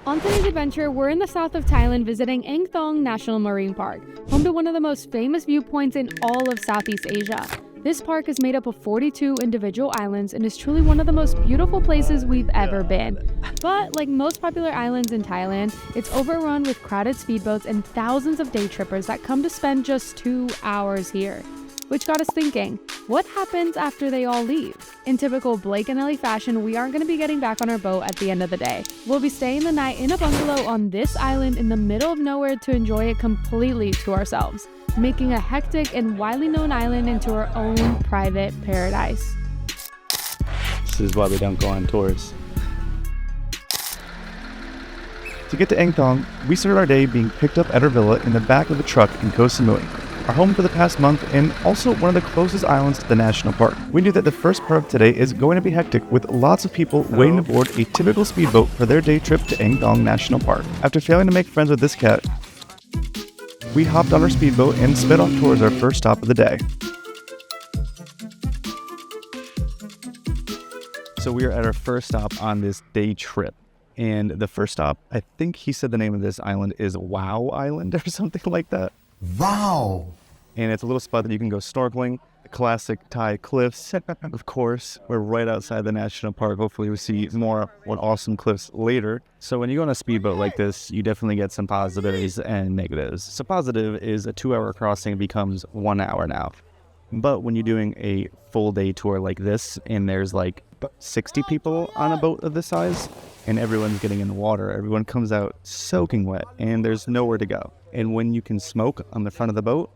On today's adventure, we're in the south of Thailand visiting Ang Thong National Marine Park, home to one of the most famous viewpoints in all of Southeast Asia. This park is made up of 42 individual islands and is truly one of the most beautiful places we've ever been. But like most popular islands in Thailand, it's overrun with crowded speedboats and thousands of day trippers that come to spend just 2 hours here. Which got us thinking, what happens after they all leave? In typical Blake and Eli fashion, we aren't going to be getting back on our boat at the end of the day. We'll be staying the night in a bungalow on this island in the middle of nowhere to enjoy it completely to ourselves, making a hectic and widely known island into our own private paradise. This is why we don't go on tours. To get to Ang Thong, we started our day being picked up at our villa in the back of a truck in Koh Samui, our home for the past month and also one of the closest islands to the national park. We knew that the first part of today is going to be hectic with lots of people waiting to board a typical speedboat for their day trip to Ang Thong National Park. After failing to make friends with this cat, we hopped on our speedboat and sped off towards our first stop of the day. So we are at our first stop on this day trip. And the first stop, I think he said the name of this island is Wow Island or something like that. Wow! And it's a little spot that you can go snorkeling, the classic Thai cliffs. Of course, we're right outside the national park. Hopefully we'll see more awesome cliffs later. So when you go on a speedboat like this, you definitely get some positives and negatives. So positive is a 2-hour crossing becomes 1 hour now. But when you're doing a full day tour like this, and there's like 60 people on a boat of this size, and everyone's getting in the water, everyone comes out soaking wet, and there's nowhere to go. And when you can smoke on the front of the boat,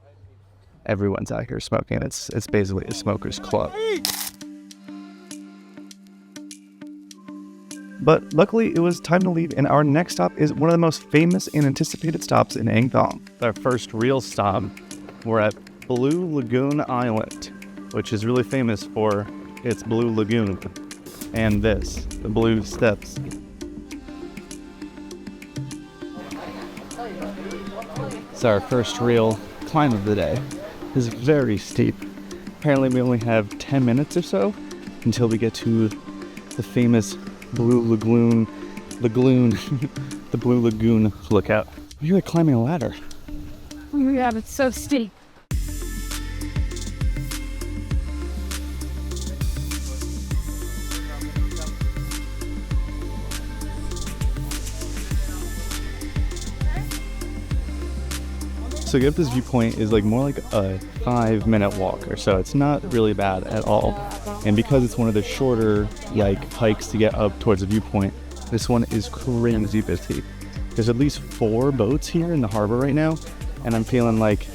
everyone's out here smoking. It's basically a smoker's club. But luckily, it was time to leave, and our next stop is one of the most famous and anticipated stops in Ang Thong. Our first real stop, we're at Blue Lagoon Island, which is really famous for its blue lagoon and the blue steps. It's our first real climb of the day. It's very steep. Apparently we only have 10 minutes or so until we get to the famous Blue Lagoon, the Blue Lagoon lookout. You're like climbing a ladder. Oh my god, it's so steep. So to get up this viewpoint is like more like a 5-minute walk or so. It's not really bad at all. And because it's one of the shorter like hikes to get up towards the viewpoint, this one is crazy busy. There's at least 4 boats here in the harbor right now. And I'm feeling like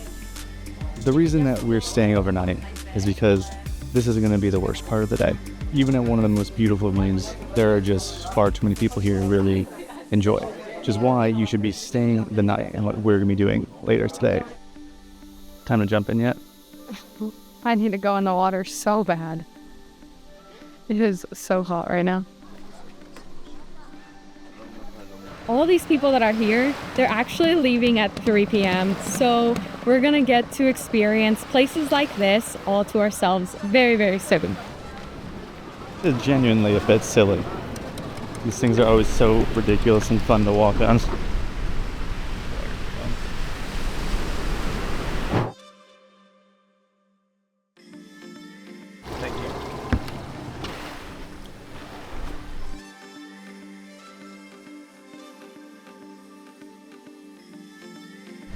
the reason that we're staying overnight is because this isn't going to be the worst part of the day. Even at one of the most beautiful views, there are just far too many people here to really enjoy. Which is why you should be staying the night and what we're going to be doing later today. Time to jump in yet? I need to go in the water so bad. It is so hot right now. All these people that are here, they're actually leaving at 3 p.m. So we're going to get to experience places like this all to ourselves very, very soon. It's genuinely a bit silly. These things are always so ridiculous and fun to walk on. Thank you.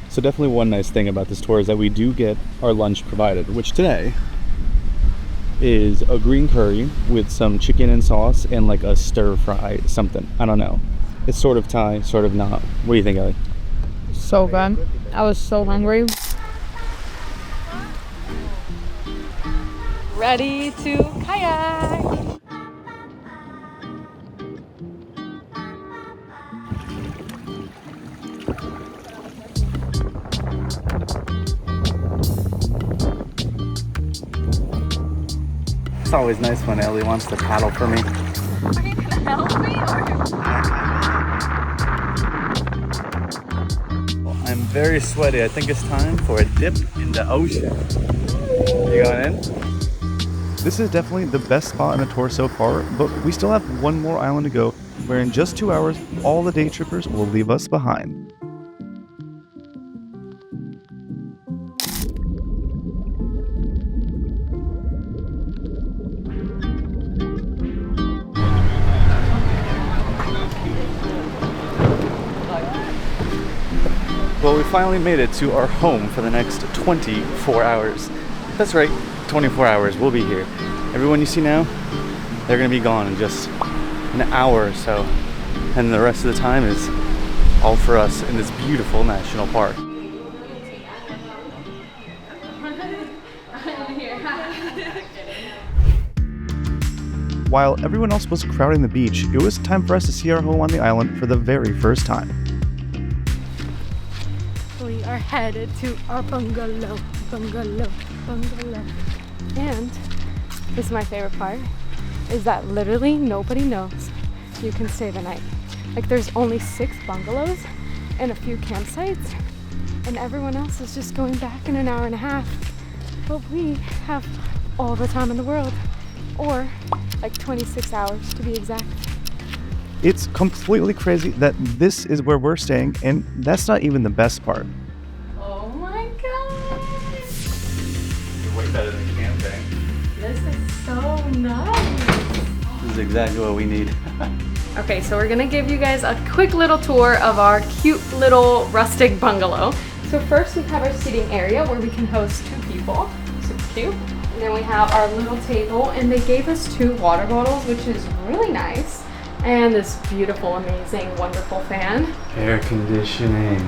So definitely one nice thing about this tour is that we do get our lunch provided, which today is a green curry with some chicken and sauce and like a stir fry something. I don't know. It's sort of Thai, sort of not. What do you think, Ellie? So good. I was so hungry. Ready to kayak. It's always nice when Ellie wants to paddle for me. Are you gonna help me? Well, I'm very sweaty. I think it's time for a dip in the ocean. You going in? This is definitely the best spot in the tour so far, but we still have one more island to go, where in just 2 hours, all the day trippers will leave us behind. Well, we finally made it to our home for the next 24 hours. That's right, 24 hours, we'll be here. Everyone you see now, they're gonna be gone in just an hour or so. And the rest of the time is all for us in this beautiful national park. While everyone else was crowding the beach, it was time for us to see our home on the island for the very first time. We are headed to our bungalow. And this is my favorite part, is that literally nobody knows you can stay the night. Like, there's only 6 bungalows and a few campsites, and everyone else is just going back in an hour and a half. But we have all the time in the world, or like 26 hours to be exact. It's completely crazy that this is where we're staying, and that's not even the best part. Oh my god! You're way better than camping. This is so nice! This is exactly what we need. Okay, so we're gonna give you guys a quick little tour of our cute little rustic bungalow. So first we have our seating area where we can host 2 people. Super cute. And then we have our little table, and they gave us 2 water bottles, which is really nice. And this beautiful, amazing, wonderful fan. Air conditioning.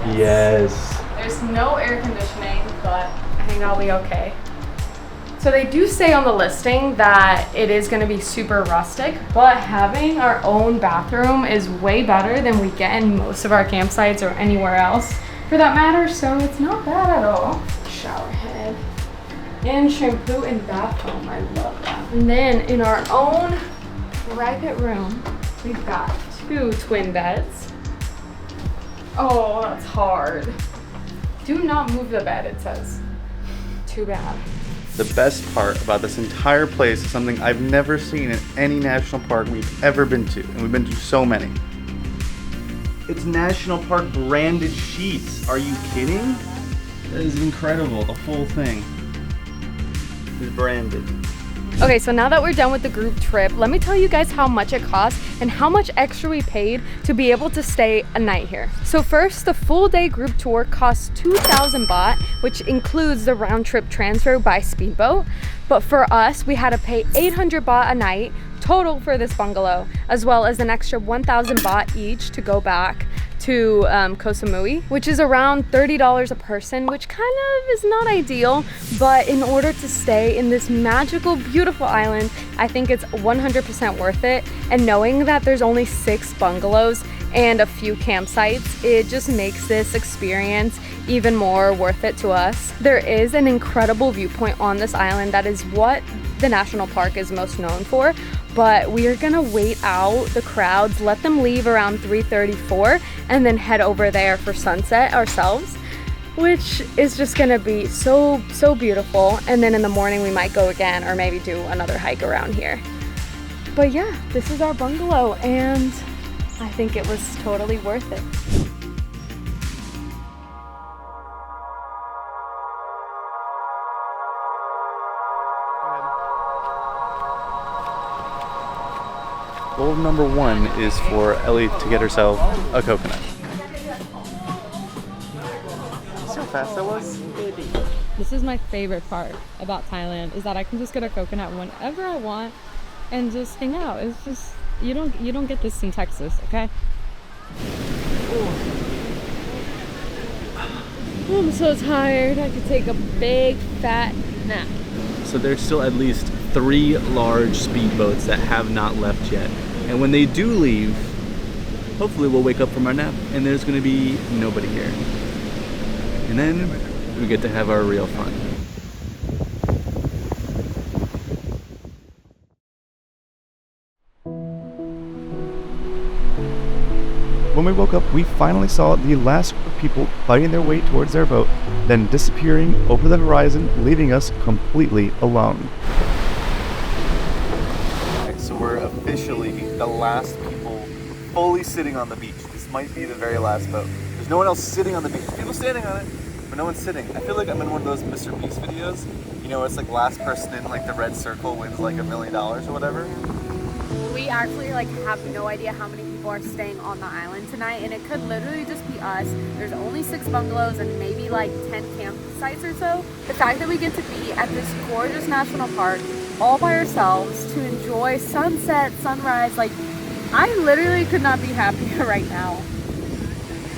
Yes. There's no air conditioning, but I think I'll be okay. So they do say on the listing that it is going to be super rustic, but having our own bathroom is way better than we get in most of our campsites or anywhere else for that matter, so it's not bad at all. Shower head and shampoo and bath foam. I love that. And then in our own private room, we've got 2 twin beds. Oh, that's hard. Do not move the bed, it says. Too bad. The best part about this entire place is something I've never seen in any national park we've ever been to, and we've been to so many. It's national park branded sheets. Are you kidding? That is incredible. The whole thing is branded. Okay, so now that we're done with the group trip, let me tell you guys how much it cost and how much extra we paid to be able to stay a night here. So first, the full day group tour costs 2,000 baht, which includes the round trip transfer by speedboat. But for us, we had to pay 800 baht a night total for this bungalow, as well as an extra 1,000 baht each to go back to Koh Samui, which is around $30 a person, which kind of is not ideal, but in order to stay in this magical, beautiful island, I think it's 100% worth it. And knowing that there's only 6 bungalows and a few campsites, it just makes this experience even more worth it to us. There is an incredible viewpoint on this island that is what the national park is most known for, but we are gonna wait out the crowds, let them leave around 3:34, and then head over there for sunset ourselves, which is just gonna be so beautiful. And then in the morning we might go again, or maybe do another hike around here. But yeah, this is our bungalow, and I think it was totally worth it. Goal number 1 is for Ellie to get herself a coconut. See how fast that was? This is my favorite part about Thailand, is that I can just get a coconut whenever I want and just hang out. It's just, you don't get this in Texas, okay? I'm so tired. I could take a big fat nap. So there's still at least 3 large speedboats that have not left yet. And when they do leave, hopefully we'll wake up from our nap and there's gonna be nobody here. And then we get to have our real fun. When we woke up, we finally saw the last group of people fighting their way towards their boat, then disappearing over the horizon, leaving us completely alone. the last people fully sitting on the beach. This might be the very last boat. There's no one else sitting on the beach. People standing on it, but no one's sitting. I feel like I'm in one of those Mr. Beast videos. You know, it's like last person in like the red circle wins like $1 million or whatever. We actually like have no idea how many people are staying on the island tonight, and it could literally just be us. There's only 6 bungalows and maybe like 10 campsites or so. The fact that we get to be at this gorgeous national park all by ourselves to enjoy sunset, sunrise, like I literally could not be happier right now.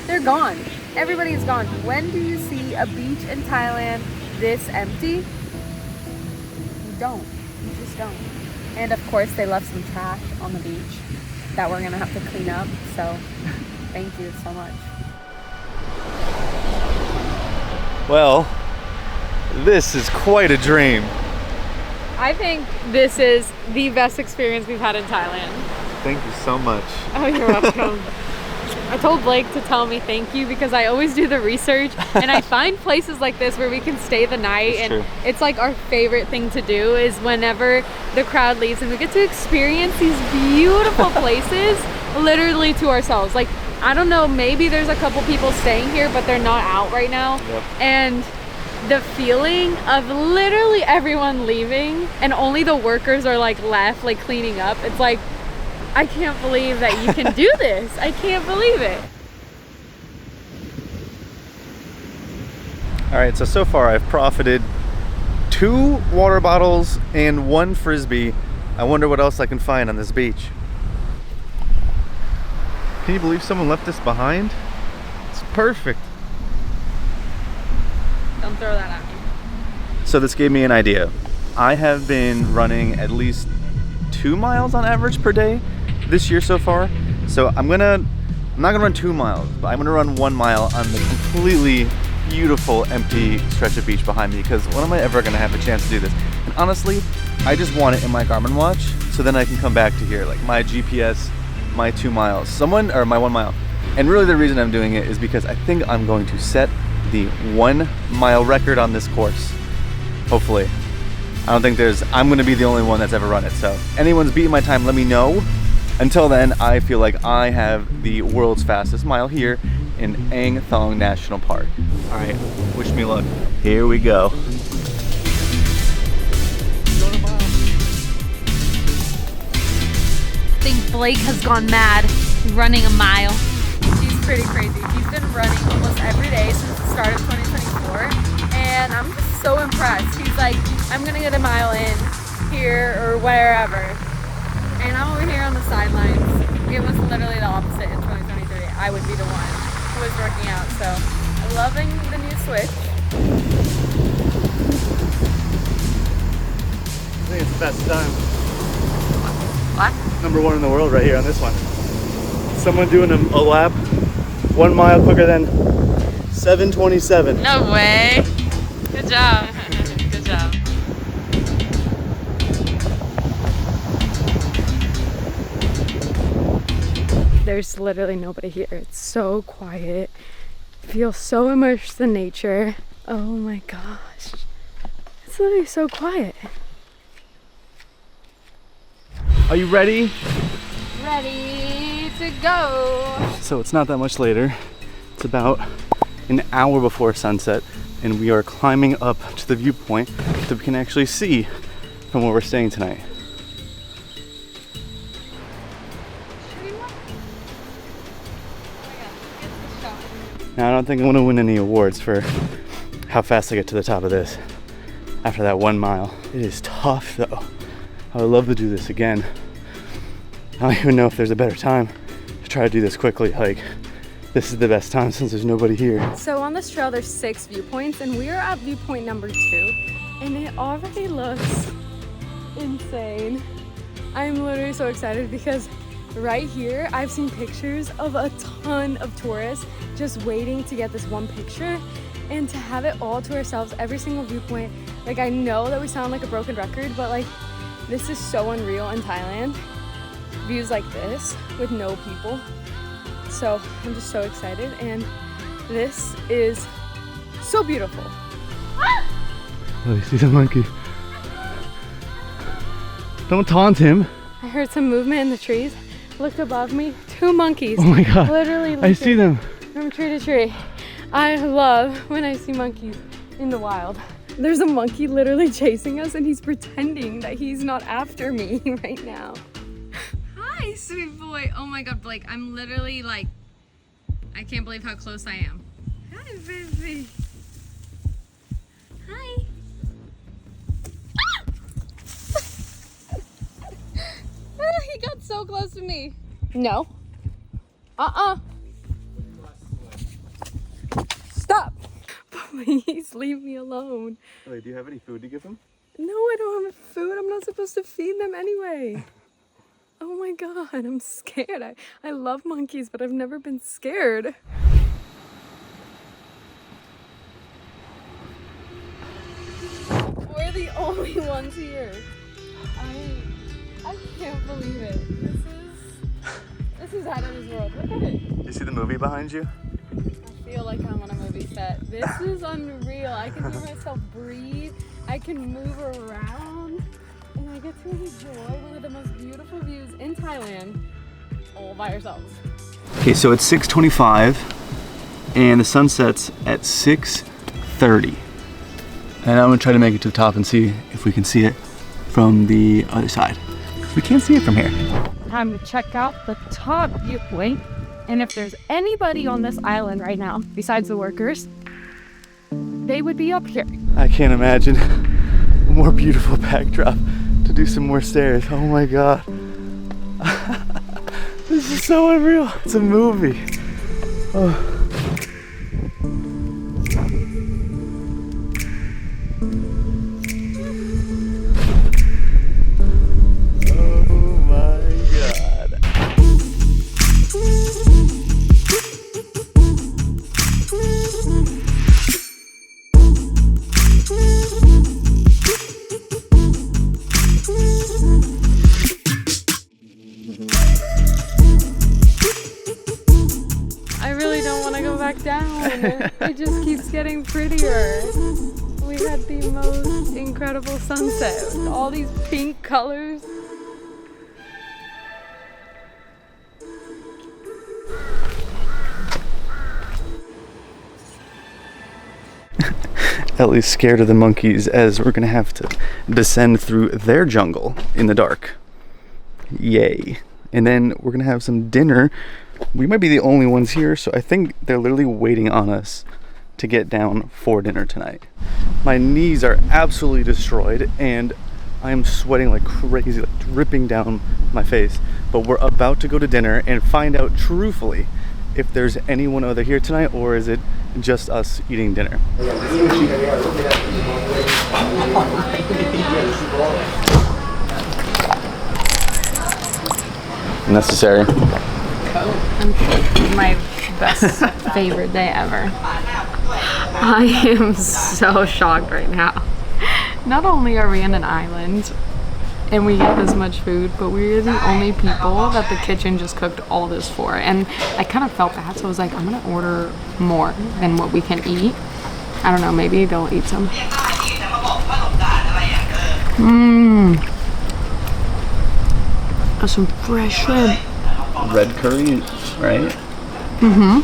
They're gone. Everybody's gone. When do you see a beach in Thailand this empty? You don't. You just don't. And of course they left some trash on the beach that we're gonna have to clean up, so thank you so much. Well, this is quite a dream. I think this is the best experience we've had in Thailand. Thank you so much. Oh, you're welcome. I told Blake to tell me thank you because I always do the research and I find places like this where we can stay the night. That's and true. It's like our favorite thing to do is whenever the crowd leaves and we get to experience these beautiful places literally to ourselves. Like, I don't know, maybe there's a couple people staying here, but they're not out right now. Yep. And the feeling of literally everyone leaving and only the workers are like left, like cleaning up. It's like, I can't believe that you can do this. I can't believe it. All right, so far I've profited 2 water bottles and 1 Frisbee. I wonder what else I can find on this beach. Can you believe someone left this behind? It's perfect. Don't throw that at me. So this gave me an idea. I have been running at least 2 miles on average per day this year so far. So I'm not gonna run 2 miles, but I'm gonna run 1 mile on the completely beautiful empty stretch of beach behind me, because when am I ever gonna have a chance to do this? And honestly, I just want it in my Garmin watch so then I can come back to here, like my GPS, my 2 miles, or my 1 mile. And really the reason I'm doing it is because I think I'm going to set the 1 mile record on this course. Hopefully. I don't think I'm gonna be the only one that's ever run it. So if anyone's beating my time, let me know. Until then, I feel like I have the world's fastest mile here in Ang Thong National Park. All right, wish me luck. Here we go. I think Blake has gone mad running a mile. He's pretty crazy. He's been running almost every day since the start of 2024, and I'm just so impressed. He's like, I'm gonna get a mile in here or wherever. And I'm over here on the sidelines. It was literally the opposite in 2023. I would be the one who was working out. So I'm loving the new switch. I think it's the best time. What? #1 in the world right here on this one. Someone doing a lap 1 mile quicker than 7:27. No way. Good job. Good job. There's literally nobody here. It's so quiet. I feel so immersed in nature. Oh my gosh. It's literally so quiet. Are you ready? Ready to go. So it's not that much later. It's about an hour before sunset, and we are climbing up to the viewpoint that we can actually see from where we're staying tonight. Now, I don't think I'm gonna win any awards for how fast I get to the top of this after that 1 mile. It is tough though. I would love to do this again. I don't even know if there's a better time to try to do this quickly. Like, this is the best time since there's nobody here. So on this trail there's 6 viewpoints and we are at viewpoint number 2 and it already looks insane. I'm literally so excited because right here I've seen pictures of a ton of tourists just waiting to get this one picture, and to have it all to ourselves, every single viewpoint. Like, I know that we sound like a broken record, but like, this is so unreal in Thailand. Views like this with no people. So I'm just so excited, and this is so beautiful. Oh, you see the monkey. Don't taunt him. I heard some movement in the trees. Look above me, 2 monkeys. Oh my god. Literally I see them. from tree to tree. I love when I see monkeys in the wild. There's a monkey literally chasing us and he's pretending that he's not after me right now. Hi, sweet boy. Oh my god, Blake, I'm literally like, I can't believe how close I am. Hi, baby. Hi. He got so close to me. No. Stop. Please leave me alone. Wait, do you have any food to give them? No, I don't have food. I'm not supposed to feed them anyway. Oh my god, I'm scared. I love monkeys, but I've never been scared. We're the only ones here. I can't believe it. This is out of this world. Look at it. You see the movie behind you? I feel like I'm on a movie set. This is unreal. I can hear myself breathe. I can move around. And I get to enjoy one of the most beautiful views in Thailand all by ourselves. Okay, so it's 6:25 and the sun sets at 6:30. And I'm gonna try to make it to the top and see if we can see it from the other side. We can't see it from here. Time to check out the top viewpoint. And if there's anybody on this island right now, besides the workers, they would be up here. I can't imagine a more beautiful backdrop to do some more stairs. Oh my god. This is so unreal. It's a movie. Oh. It just keeps getting prettier. We had the most incredible sunset with all these pink colors. Ellie's scared of the monkeys as we're gonna have to descend through their jungle in the dark. Yay. And then we're gonna have some dinner. We might be the only ones here, so I think they're literally waiting on us to get down for dinner tonight. My knees are absolutely destroyed and I am sweating like crazy, like dripping down my face. But we're about to go to dinner and find out truthfully if there's anyone other here tonight or is it just us eating dinner. Necessary. My best favorite day ever. I am so shocked right now. Not only are we in an island and we get this much food, but we're the only people that the kitchen just cooked all this for. And I kind of felt bad, so I was like, I'm gonna order more than what we can eat. I don't know, maybe they'll eat some. Some fresh shrimp. Red curry, right? Mm-hmm.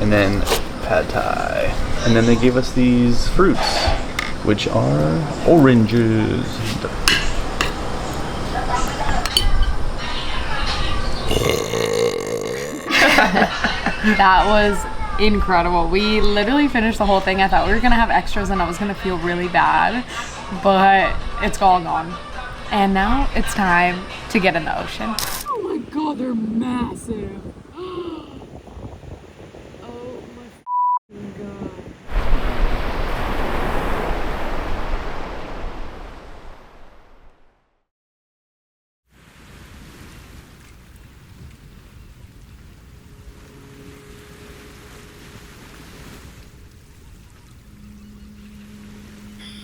And then pad thai. And then they gave us these fruits, which are oranges. That was incredible. We literally finished the whole thing. I thought we were gonna have extras and I was gonna feel really bad, but it's all gone. And now it's time to get in the ocean. Oh my god, they're massive. Oh my god.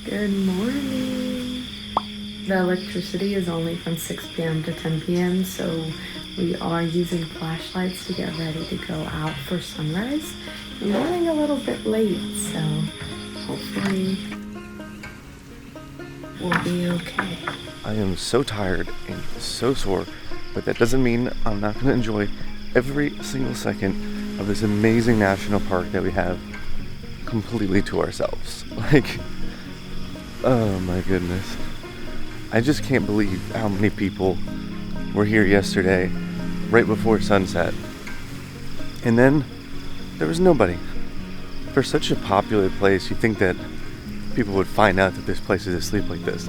Good morning. The electricity is only from 6 p.m. to 10 p.m. so we are using flashlights to get ready to go out for sunrise. We're running a little bit late, so hopefully will be okay. I am so tired and so sore, but that doesn't mean I'm not going to enjoy every single second of this amazing national park that we have completely to ourselves. Like, oh my goodness. I just can't believe how many people were here yesterday, right before sunset. And then there was nobody. For such a popular place, you'd think that people would find out that this place is asleep like this.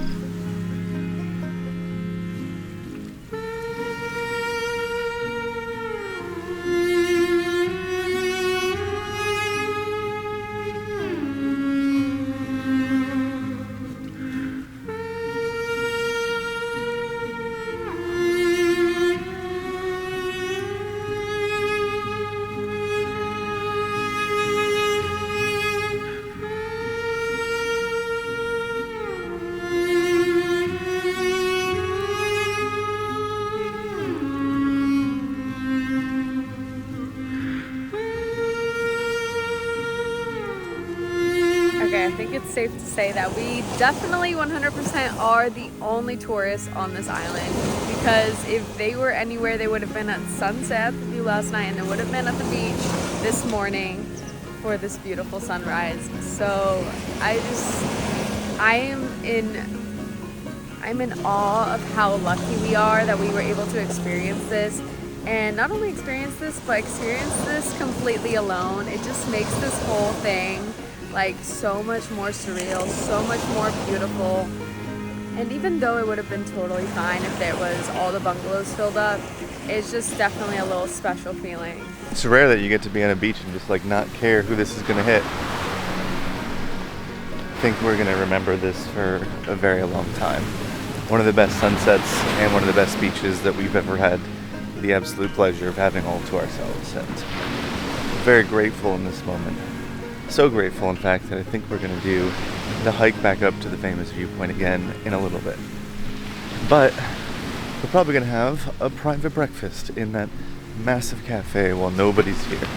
Okay, I think it's safe to say that we definitely 100% are the only tourists on this island, because if they were anywhere, they would have been at sunset at the view last night, and they would have been at the beach this morning for this beautiful sunrise. So I'm in awe of how lucky we are that we were able to experience this. And not only experience this, but experience this completely alone. It just makes this whole thing like so much more surreal, so much more beautiful. And even though it would have been totally fine if there was all the bungalows filled up, it's just definitely a little special feeling. It's rare that you get to be on a beach and just like not care who this is gonna hit. I think we're gonna remember this for a very long time. One of the best sunsets and one of the best beaches that we've ever had the absolute pleasure of having all to ourselves. And I'm very grateful in this moment. So grateful, in fact, that I think we're going to do the hike back up to the famous viewpoint again in a little bit. But we're probably going to have a private breakfast in that massive cafe while nobody's here.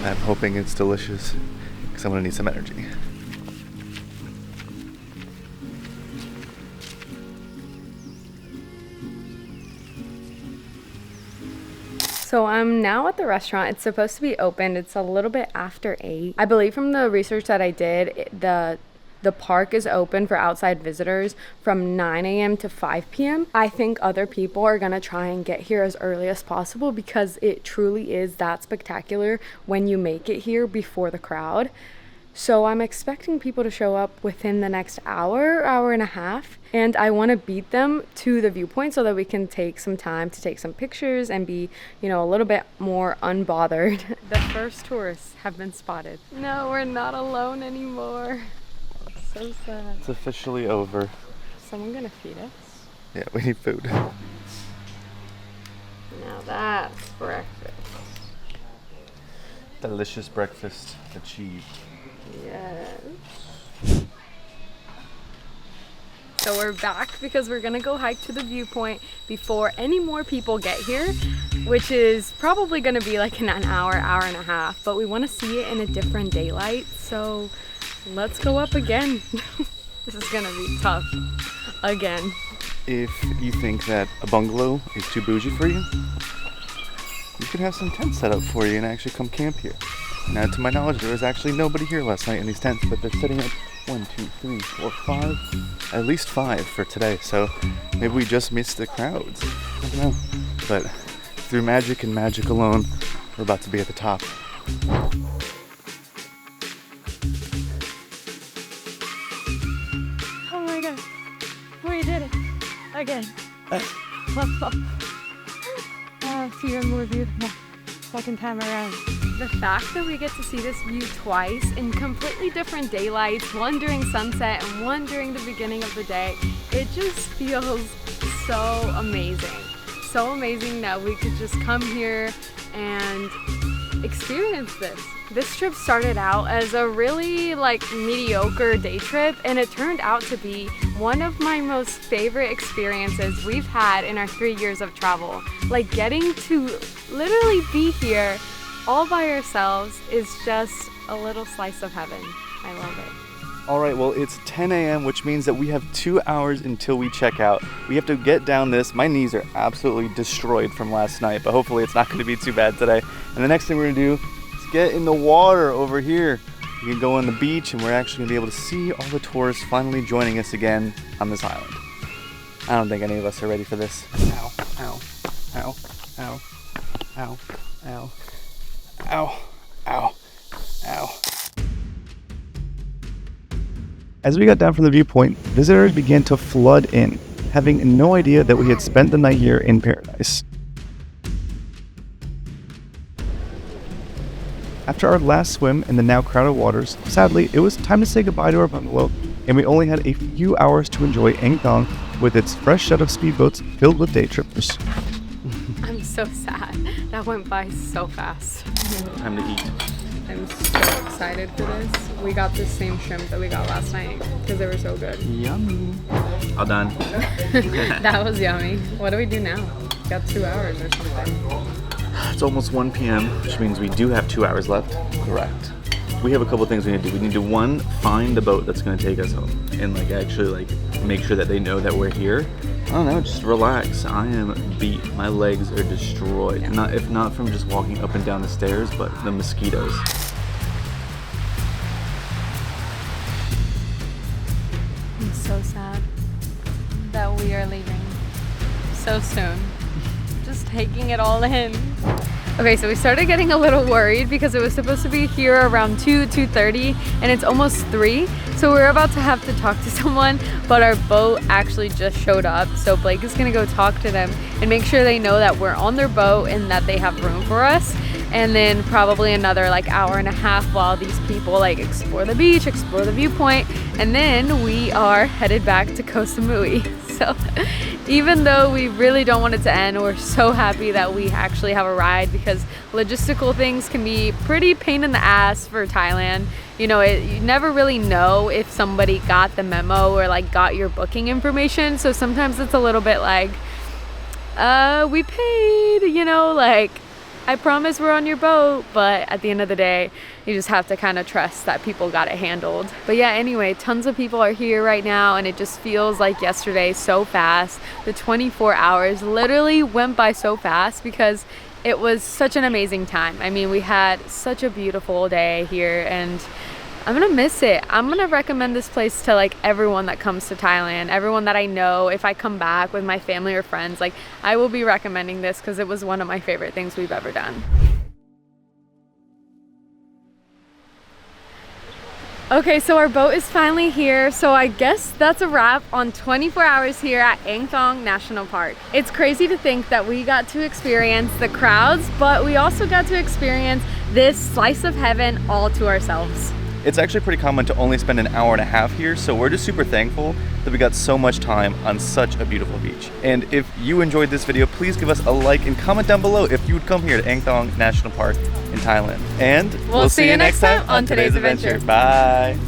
I'm hoping it's delicious, because I'm going to need some energy. So I'm now at the restaurant. It's supposed to be open. It's a little bit after 8. I believe from the research that I did, the park is open for outside visitors from 9 a.m. to 5 p.m. I think other people are gonna try and get here as early as possible, because it truly is that spectacular when you make it here before the crowd. So I'm expecting people to show up within the next hour, hour and a half. And I want to beat them to the viewpoint so that we can take some time to take some pictures and be, a little bit more unbothered. The first tourists have been spotted. No, we're not alone anymore. So sad. It's officially over. Is someone gonna feed us? Yeah, we need food. Now that's breakfast. Delicious breakfast achieved. Yes. So we're back because we're gonna go hike to the viewpoint before any more people get here, which is probably gonna be like in an hour, hour and a half, but we wanna see it in a different daylight, so let's go up again. This is gonna be tough again. If you think that a bungalow is too bougie for you, you can have some tents set up for you and actually come camp here. Now, to my knowledge, there was actually nobody here last night in these tents, but they're setting up 1, 2, 3, 4, 5, at least 5 for today. So maybe we just missed the crowds. I don't know. But through magic and magic alone, we're about to be at the top. Oh my god, we did it again. Let's go. See you more beautiful second time around. The fact that we get to see this view twice in completely different daylights, one during sunset and one during the beginning of the day, it just feels so amazing. So amazing that we could just come here and experience this. This trip started out as a really mediocre day trip, and it turned out to be one of my most favorite experiences we've had in our 3 years of travel. Getting to literally be here all by ourselves is just a little slice of heaven. I love it. All right, well, it's 10 a.m., which means that we have 2 hours until we check out. We have to get down this. My knees are absolutely destroyed from last night, but hopefully it's not gonna be too bad today. And the next thing we're gonna do is get in the water over here. We can go on the beach and we're actually gonna be able to see all the tourists finally joining us again on this island. I don't think any of us are ready for this. Ow, ow, ow, ow, ow, ow, ow, ow, ow. As we got down from the viewpoint, visitors began to flood in, having no idea that we had spent the night here in paradise. After our last swim in the now crowded waters, sadly, it was time to say goodbye to our bungalow, and we only had a few hours to enjoy Ang Thong with its fresh set of speedboats filled with day trippers. I'm so sad. That went by so fast. Time to eat. I'm so excited for this. We got the same shrimp that we got last night because they were so good. Yummy. All done. That was yummy. What do we do now? We got 2 hours or something. It's almost 1 p.m., which means we do have 2 hours left. Correct. We have a couple things we need to do. We need to, one, find the boat that's going to take us home and actually make sure that they know that we're here. I don't know, just relax. I am beat. My legs are destroyed. Yeah. If not from just walking up and down the stairs, but the mosquitoes. I'm so sad that we are leaving so soon. Just taking it all in. Okay, so we started getting a little worried because it was supposed to be here around 2:30 and it's almost 3. So we're about to have to talk to someone, but our boat actually just showed up. So Blake is gonna go talk to them and make sure they know that we're on their boat and that they have room for us. And then probably another hour and a half while these people explore the beach, explore the viewpoint, and then we are headed back to Koh Samui. So even though we really don't want it to end, we're so happy that we actually have a ride because logistical things can be pretty pain in the ass for Thailand. You know, you never really know if somebody got the memo or got your booking information. So sometimes it's a little bit we paid, you know, I promise we're on your boat, but at the end of the day, you just have to kind of trust that people got it handled. But yeah, anyway, tons of people are here right now and it just feels like yesterday so fast. The 24 hours literally went by so fast because it was such an amazing time. I mean, we had such a beautiful day here and I'm gonna miss it. I'm gonna recommend this place to everyone that comes to Thailand, everyone that I know. If I come back with my family or friends, I will be recommending this because it was one of my favorite things we've ever done. Okay, so our boat is finally here. So I guess that's a wrap on 24 hours here at Ang Thong National Park. It's crazy to think that we got to experience the crowds, but we also got to experience this slice of heaven all to ourselves. It's actually pretty common to only spend an hour and a half here, so we're just super thankful that we got so much time on such a beautiful beach. And if you enjoyed this video, please give us a like and comment down below if you would come here to Ang Thong National Park in Thailand. And we'll see you next time on today's adventure. Bye!